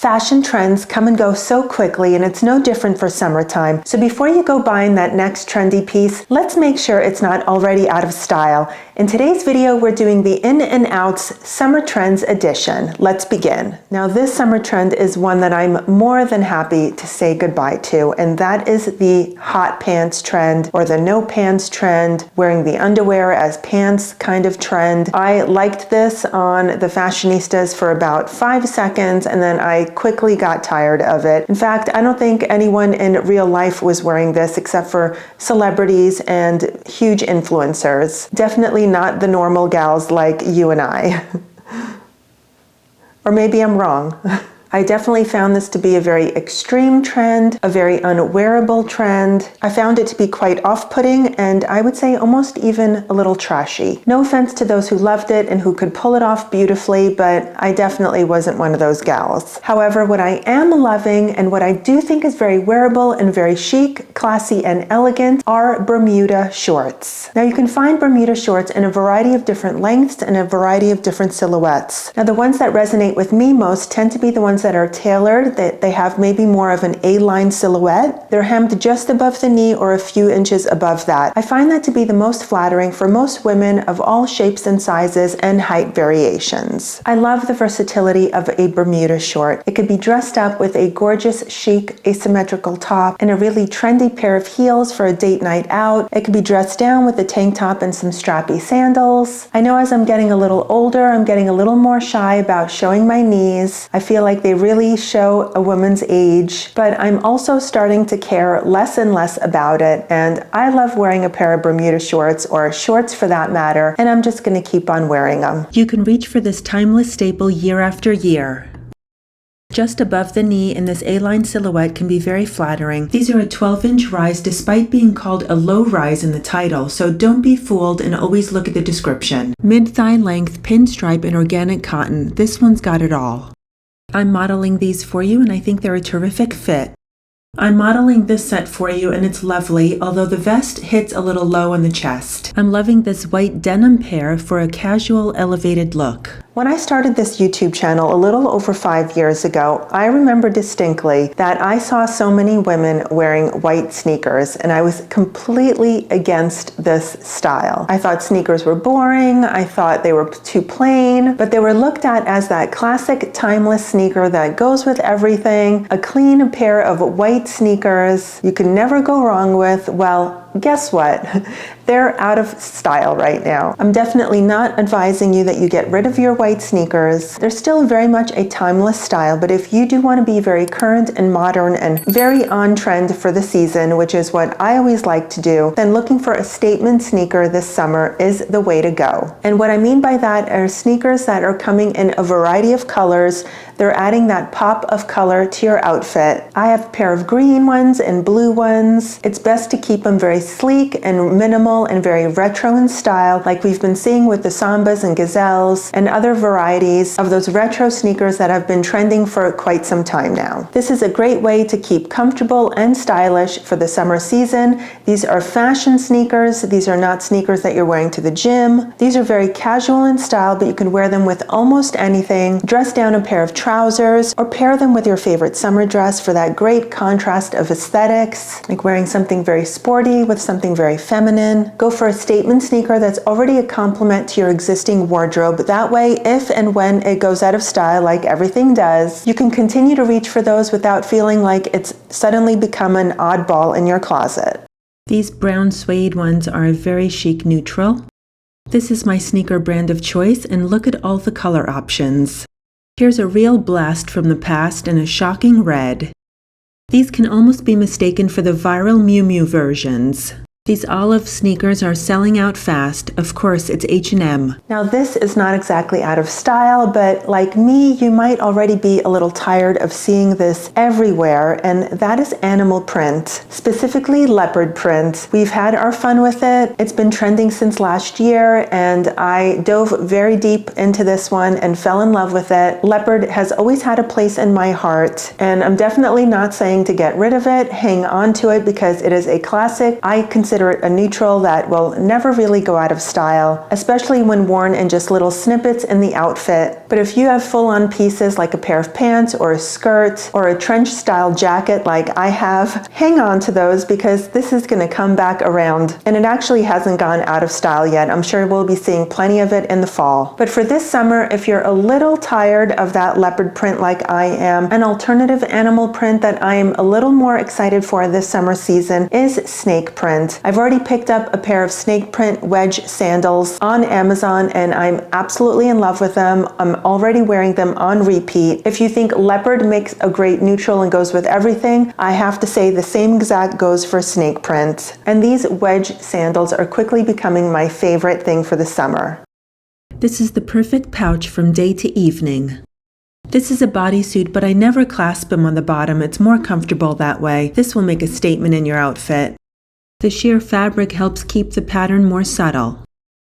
Fashion trends come and go so quickly, and it's no different for summertime. So before you go buying that next trendy piece, let's make sure it's not already out of style. In today's video, we're doing the In and Outs Summer Trends edition. Let's begin. Now, this summer trend is one that I'm more than happy to say goodbye to, and that is the hot pants trend, or the no pants trend, wearing the underwear as pants kind of trend. I liked this on the Fashionistas for about 5 seconds, and then I quickly got tired of it. In fact, I don't think anyone in real life was wearing this except for celebrities and huge influencers. Definitely not the normal gals like you and I. Or maybe I'm wrong. I definitely found this to be a very extreme trend, a very unwearable trend. I found it to be quite off-putting, and I would say almost even a little trashy. No offense to those who loved it and who could pull it off beautifully, but I definitely wasn't one of those gals. However, what I am loving and what I do think is very wearable and very chic, classy, and elegant are Bermuda shorts. Now, you can find Bermuda shorts in a variety of different lengths and a variety of different silhouettes. Now, the ones that resonate with me most tend to be the ones that are tailored, that they have maybe more of an A-line silhouette. They're hemmed just above the knee or a few inches above that. I find that to be the most flattering for most women of all shapes and sizes and height variations. I love the versatility of a Bermuda short. It could be dressed up with a gorgeous, chic, asymmetrical top and a really trendy pair of heels for a date night out. It could be dressed down with a tank top and some strappy sandals. I know as I'm getting a little older, I'm getting a little more shy about showing my knees. I feel like they really show a woman's age, but I'm also starting to care less and less about it, and I love wearing a pair of Bermuda shorts, or shorts for that matter, and I'm just going to keep on wearing them. You can reach for this timeless staple year after year. Just above the knee in this A-line silhouette can be very flattering. These are a 12-inch rise despite being called a low rise in the title, so don't be fooled and always look at the description. Mid-thigh length, pinstripe, and organic cotton. This one's got it all. I'm modeling these for you, and I think they're a terrific fit. I'm modeling this set for you, and it's lovely, although the vest hits a little low on the chest. I'm loving this white denim pair for a casual, elevated look. When I started this YouTube channel a little over 5 years ago, I remember distinctly that I saw so many women wearing white sneakers, and I was completely against this style. I thought sneakers were boring, I thought they were too plain, but they were looked at as that classic timeless sneaker that goes with everything, a clean pair of white sneakers you can never go wrong with. Well, guess what? They're out of style right now. I'm definitely not advising you that you get rid of your white sneakers. They're still very much a timeless style, but if you do want to be very current and modern and very on trend for the season, which is what I always like to do, then looking for a statement sneaker this summer is the way to go. And what I mean by that are sneakers that are coming in a variety of colors. They're adding that pop of color to your outfit. I have a pair of green ones and blue ones. It's best to keep them very sleek and minimal and very retro in style, like we've been seeing with the Sambas and Gazelles and other varieties of those retro sneakers that have been trending for quite some time now. This is a great way to keep comfortable and stylish for the summer season. These are fashion sneakers. These are not sneakers that you're wearing to the gym. These are very casual in style, but you can wear them with almost anything. Dress down a pair of trousers or pair them with your favorite summer dress for that great contrast of aesthetics, like wearing something very sporty with something very feminine. Go for a statement sneaker that's already a complement to your existing wardrobe. That way, if and when it goes out of style, like everything does, you can continue to reach for those without feeling like it's suddenly become an oddball in your closet. These brown suede ones are a very chic neutral. This is my sneaker brand of choice, and look at all the color options. Here's a real blast from the past in a shocking red. These can almost be mistaken for the viral Miu Miu versions. These olive sneakers are selling out fast. Of course, it's H&M. Now, this is not exactly out of style, but like me, you might already be a little tired of seeing this everywhere, and that is animal print, specifically leopard print. We've had our fun with it. It's been trending since last year, and I dove very deep into this one and fell in love with it. Leopard has always had a place in my heart, and I'm definitely not saying to get rid of it. Hang on to it because it is a classic. I consider consider it a neutral that will never really go out of style, especially when worn in just little snippets in the outfit. But if you have full-on pieces like a pair of pants or a skirt or a trench-style jacket like I have, hang on to those because this is going to come back around. And it actually hasn't gone out of style yet. I'm sure we'll be seeing plenty of it in the fall. But for this summer, if you're a little tired of that leopard print like I am, an alternative animal print that I am a little more excited for this summer season is snake print. I've already picked up a pair of snake print wedge sandals on Amazon and I'm absolutely in love with them. I'm already wearing them on repeat. If you think leopard makes a great neutral and goes with everything, I have to say the same exact goes for snake print. And these wedge sandals are quickly becoming my favorite thing for the summer. This is the perfect pouch from day to evening. This is a bodysuit, but I never clasp them on the bottom. It's more comfortable that way. This will make a statement in your outfit. The sheer fabric helps keep the pattern more subtle.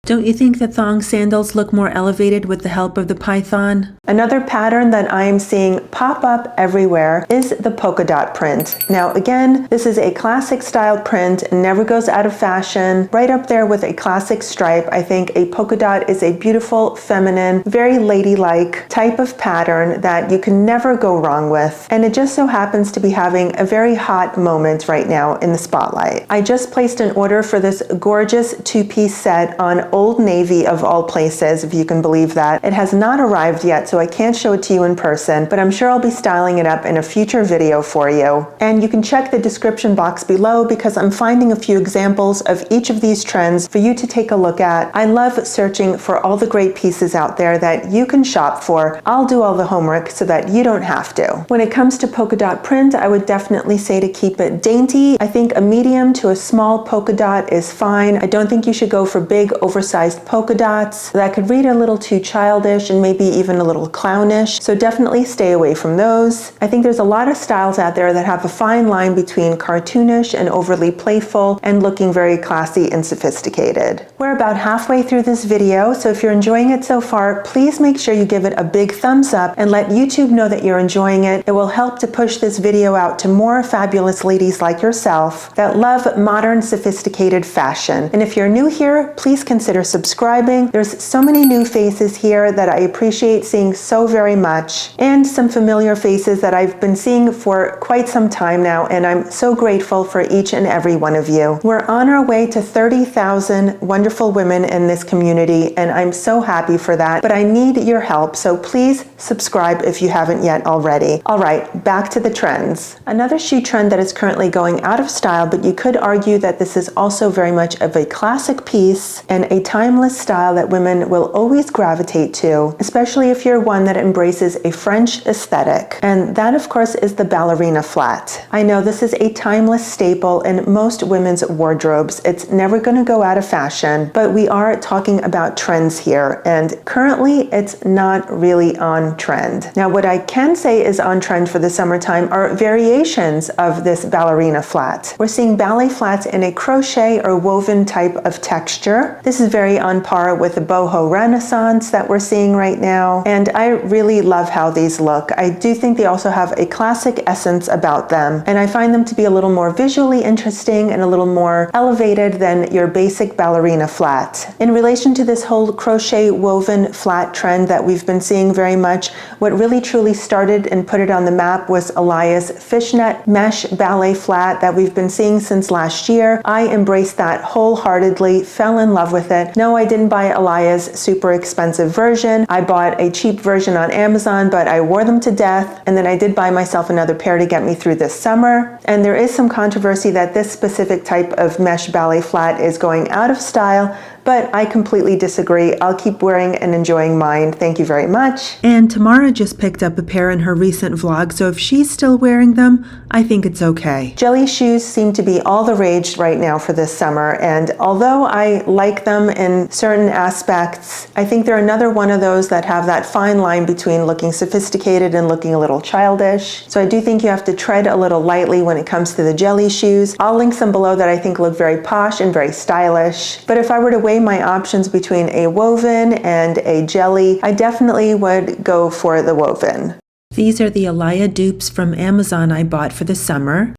Don't you think the thong sandals look more elevated with the help of the python? Another pattern that I am seeing pop up everywhere is the polka dot print. Now again, this is a classic style print and never goes out of fashion. Right up there with a classic stripe. I think a polka dot is a beautiful, feminine, very ladylike type of pattern that you can never go wrong with. And it just so happens to be having a very hot moment right now in the spotlight. I just placed an order for this gorgeous two-piece set on Old Navy of all places, if you can believe that. It has not arrived yet, so I can't show it to you in person, but I'm sure I'll be styling it up in a future video for you. And you can check the description box below because I'm finding a few examples of each of these trends for you to take a look at. I love searching for all the great pieces out there that you can shop for. I'll do all the homework so that you don't have to. When it comes to polka dot print, I would definitely say to keep it dainty. I think a medium to a small polka dot is fine. I don't think you should go for big, oversized polka dots. That could read a little too childish and maybe even a little clownish, so definitely stay away from those. I think there's a lot of styles out there that have a fine line between cartoonish and overly playful and looking very classy and sophisticated. We're about halfway through this video, so if you're enjoying it so far, please make sure you give it a big thumbs up and let YouTube know that you're enjoying it. It will help to push this video out to more fabulous ladies like yourself that love modern, sophisticated fashion. And if you're new here, please consider subscribing. There's so many new faces here that I appreciate seeing so very much, and some familiar faces that I've been seeing for quite some time now, and I'm so grateful for each and every one of you. We're on our way to 30,000 wonderful women in this community, and I'm so happy for that, but I need your help, so please subscribe if you haven't yet already. All right, back to the trends. Another shoe trend that is currently going out of style, but you could argue that this is also very much of a classic piece and a timeless style that women will always gravitate to, especially if you're one that embraces a French aesthetic. And that, of course, is the ballerina flat. I know this is a timeless staple in most women's wardrobes. It's never going to go out of fashion, but we are talking about trends here, and currently it's not really on trend. Now, what I can say is on trend for the summertime are variations of this ballerina flat. We're seeing ballet flats in a crochet or woven type of texture. This is very on par with the boho renaissance that we're seeing right now, and I really love how these look. I do think they also have a classic essence about them, and I find them to be a little more visually interesting and a little more elevated than your basic ballerina flat. In relation to this whole crochet woven flat trend that we've been seeing very much, what really truly started and put it on the map was Alaïa's fishnet mesh ballet flat that we've been seeing since last year. I embraced that wholeheartedly, fell in love with it. No, I didn't buy Alaïa's super expensive version. I bought a cheap version on Amazon, but I wore them to death, and then I did buy myself another pair to get me through this summer. And there is some controversy that this specific type of mesh ballet flat is going out of style, but I completely disagree. I'll keep wearing and enjoying mine. Thank you very much. And Tamara just picked up a pair in her recent vlog, so if she's still wearing them, I think it's okay. Jelly shoes seem to be all the rage right now for this summer, and although I like them in certain aspects, I think they're another one of those that have that fine line between looking sophisticated and looking a little childish. So I do think you have to tread a little lightly when it comes to the jelly shoes. I'll link some below that I think look very posh and very stylish, but if I were to weigh my options between a woven and a jelly, I definitely would go for the woven. These are the Alaïa dupes from Amazon I bought for the summer.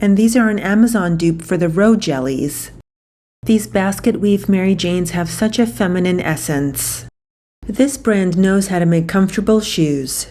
And these are an Amazon dupe for the Row Jellies. These basket weave Mary Janes have such a feminine essence. This brand knows how to make comfortable shoes.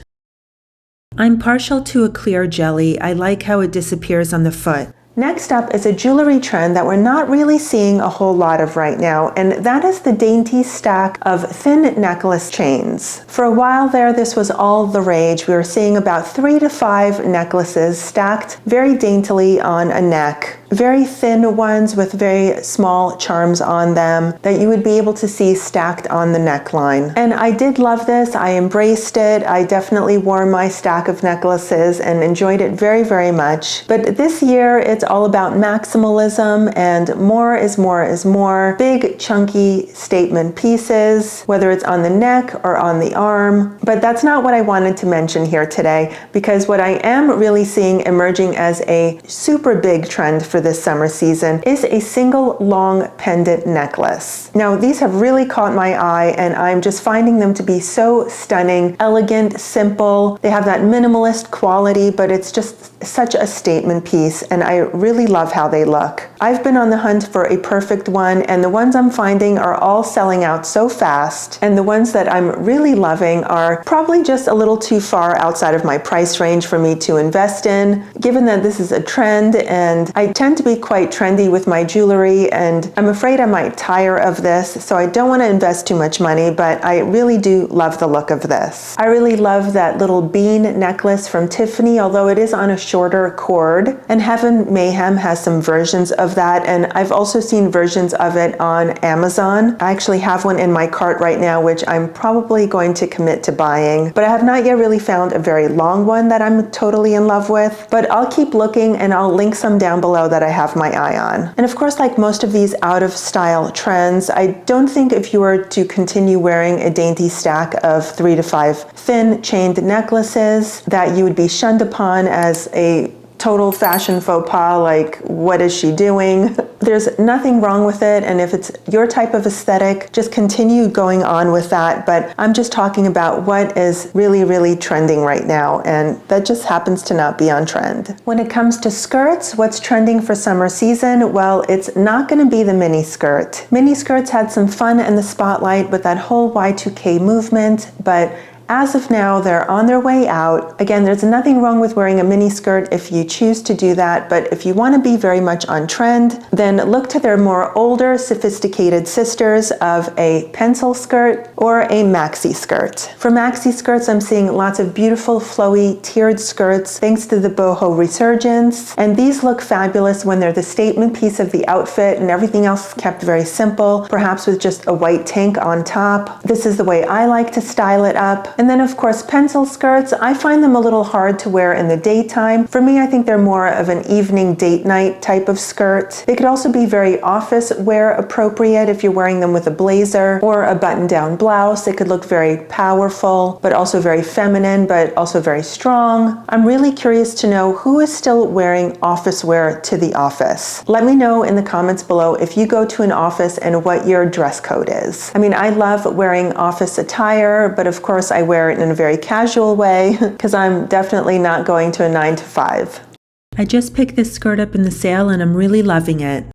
I'm partial to a clear jelly. I like how it disappears on the foot. Next up is a jewelry trend that we're not really seeing a whole lot of right now, and that is the dainty stack of thin necklace chains. For a while there, this was all the rage. We were seeing about 3 to 5 necklaces stacked very daintily on a neck. Very thin ones with very small charms on them that you would be able to see stacked on the neckline. And I did love this. I embraced it. I definitely wore my stack of necklaces and enjoyed it very, very much. But this year, it's all about maximalism and more is more is more. Big, chunky statement pieces, whether it's on the neck or on the arm. But that's not what I wanted to mention here today, because what I am really seeing emerging as a super big trend for this summer season is a single long pendant necklace. Now, these have really caught my eye, and I'm just finding them to be so stunning, elegant, simple. They have that minimalist quality, but it's just such a statement piece, and I really love how they look. I've been on the hunt for a perfect one, and the ones I'm finding are all selling out so fast, and the ones that I'm really loving are probably just a little too far outside of my price range for me to invest in, given that this is a trend, and I tend to be quite trendy with my jewelry, and I'm afraid I might tire of this, so I don't want to invest too much money, but I really do love the look of this. I really love that little bean necklace from Tiffany, although it is on a shorter cord, and Heaven Mayhem has some versions of that, and I've also seen versions of it on Amazon. I actually have one in my cart right now, which I'm probably going to commit to buying, but I have not yet really found a very long one that I'm totally in love with, but I'll keep looking and I'll link some down below that I have my eye on. And of course, like most of these out of style trends, I don't think if you were to continue wearing a dainty stack of 3 to 5 thin chained necklaces that you would be shunned upon as a total fashion faux pas, like what is she doing? There's nothing wrong with it, and if it's your type of aesthetic, just continue going on with that, but I'm just talking about what is really, really trending right now, and that just happens to not be on trend. When it comes to skirts, what's trending for summer season? Well, it's not going to be the mini skirt. Mini skirts had some fun in the spotlight with that whole Y2K movement, but as of now, they're on their way out. Again, there's nothing wrong with wearing a mini skirt if you choose to do that, but if you want to be very much on trend, then look to their more older, sophisticated sisters of a pencil skirt or a maxi skirt. For maxi skirts, I'm seeing lots of beautiful, flowy, tiered skirts thanks to the boho resurgence, and these look fabulous when they're the statement piece of the outfit and everything else is kept very simple, perhaps with just a white tank on top. This is the way I like to style it up. And then of course, pencil skirts, I find them a little hard to wear in the daytime. For me, I think they're more of an evening date night type of skirt. They could also be very office wear appropriate if you're wearing them with a blazer or a button-down blouse. They could look very powerful, but also very feminine, but also very strong. I'm really curious to know who is still wearing office wear to the office. Let me know in the comments below if you go to an office and what your dress code is. I mean, I love wearing office attire, but of course I wear it in a very casual way because I'm definitely not going to a 9 to 5. I just picked this skirt up in the sale and I'm really loving it.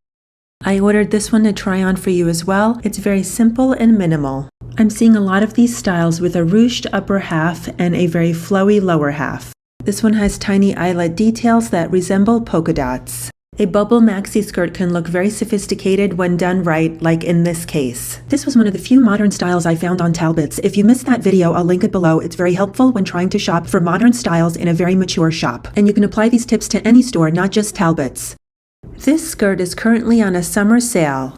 I ordered this one to try on for you as well. It's very simple and minimal. I'm seeing a lot of these styles with a ruched upper half and a very flowy lower half. This one has tiny eyelet details that resemble polka dots. A bubble maxi skirt can look very sophisticated when done right, like in this case. This was one of the few modern styles I found on Talbots. If you missed that video, I'll link it below. It's very helpful when trying to shop for modern styles in a very mature shop. And you can apply these tips to any store, not just Talbots. This skirt is currently on a summer sale.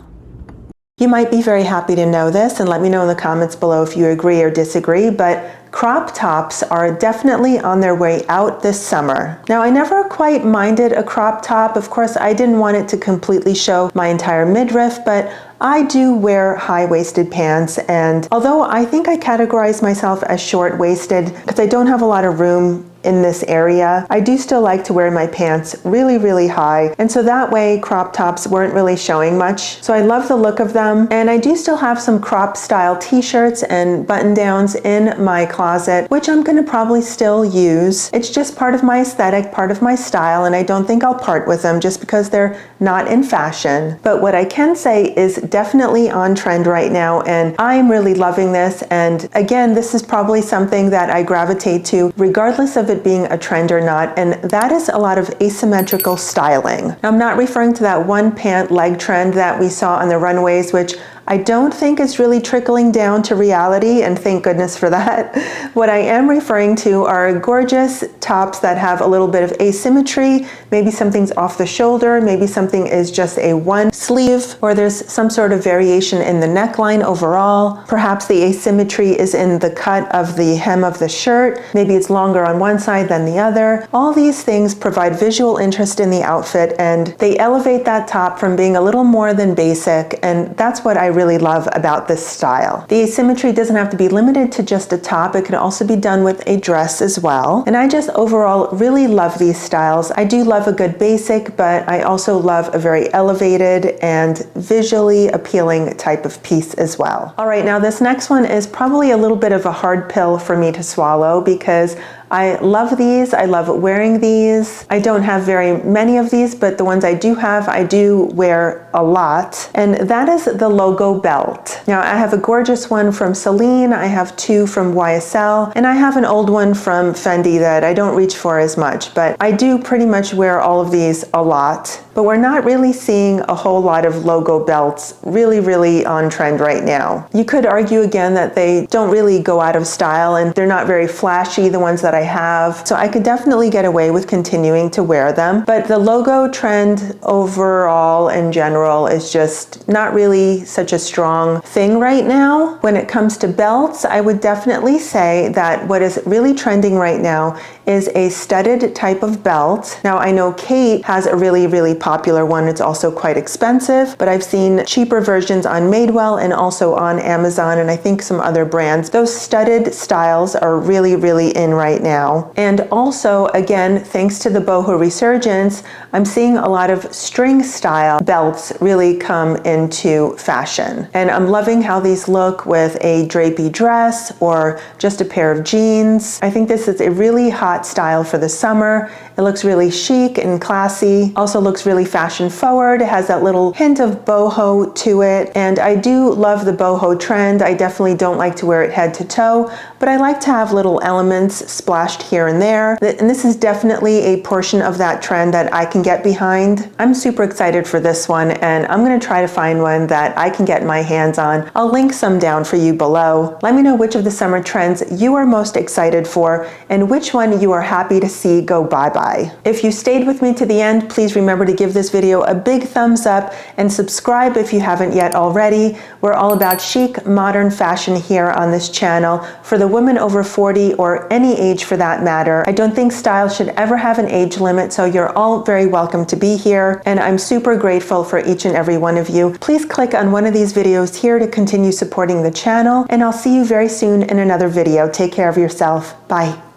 You might be very happy to know this, and let me know in the comments below if you agree or disagree, but crop tops are definitely on their way out this summer. Now, I never quite minded a crop top. Of course, I didn't want it to completely show my entire midriff, but I do wear high-waisted pants, and although I think I categorize myself as short-waisted because I don't have a lot of room in this area, I do still like to wear my pants really, really high, and so that way crop tops weren't really showing much. So I love the look of them, and I do still have some crop style t-shirts and button-downs in my closet closet, which I'm going to probably still use. It's just part of my aesthetic, part of my style, and I don't think I'll part with them just because they're not in fashion. But what I can say is definitely on trend right now, and I'm really loving this. And again, this is probably something that I gravitate to regardless of it being a trend or not, and that is a lot of asymmetrical styling. Now, I'm not referring to that one pant leg trend that we saw on the runways, which I don't think is really trickling down to reality, and thank goodness for that. What I am referring to are gorgeous tops that have a little bit of asymmetry. Maybe something's off the shoulder, maybe something is just a one sleeve, or there's some sort of variation in the neckline overall. Perhaps the asymmetry is in the cut of the hem of the shirt. Maybe it's longer on one side than the other. All these things provide visual interest in the outfit, and they elevate that top from being a little more than basic, and that's what I really love about this style. The asymmetry doesn't have to be limited to just a top. It can also be done with a dress as well. And I just overall really love these styles. I do love a good basic, but I also love a very elevated and visually appealing type of piece as well. All right, now this next one is probably a little bit of a hard pill for me to swallow because I love these. I love wearing these. I don't have very many of these, but the ones I do have, I do wear a lot. And that is the logo belt. Now, I have a gorgeous one from Celine. I have two from YSL, and I have an old one from Fendi that I don't reach for as much, but I do pretty much wear all of these a lot. But we're not really seeing a whole lot of logo belts really on trend right now. You could argue again that they don't really go out of style and they're not very flashy, the ones that I have. So I could definitely get away with continuing to wear them. But the logo trend overall in general is just not really such a strong thing right now. When it comes to belts, I would definitely say that what is really trending right now is a studded type of belt. Now, I know Kate has a really popular one. It's also quite expensive, but I've seen cheaper versions on Madewell and also on Amazon, and I think some other brands. Those studded styles are really in right now. And also, again, thanks to the boho resurgence, I'm seeing a lot of string style belts really come into fashion. And I'm loving how these look with a drapey dress or just a pair of jeans. I think this is a really hot style for the summer. It looks really chic and classy. Also looks really fashion forward. It has that little hint of boho to it. And I do love the boho trend. I definitely don't like to wear it head to toe, but I like to have little elements splashed here and there. And this is definitely a portion of that trend that I can get behind. I'm super excited for this one, and I'm gonna try to find one that I can get my hands on. I'll link some down for you below. Let me know which of the summer trends you are most excited for and which one you are happy to see go bye-bye. If you stayed with me to the end, please remember to give this video a big thumbs up and subscribe if you haven't yet already. We're all about chic, modern fashion here on this channel for the woman over 40 or any age for that matter. I don't think style should ever have an age limit, so you're all very welcome to be here, and I'm super grateful for each and every one of you. Please click on one of these videos here to continue supporting the channel, and I'll see you very soon in another video. Take care of yourself. Bye.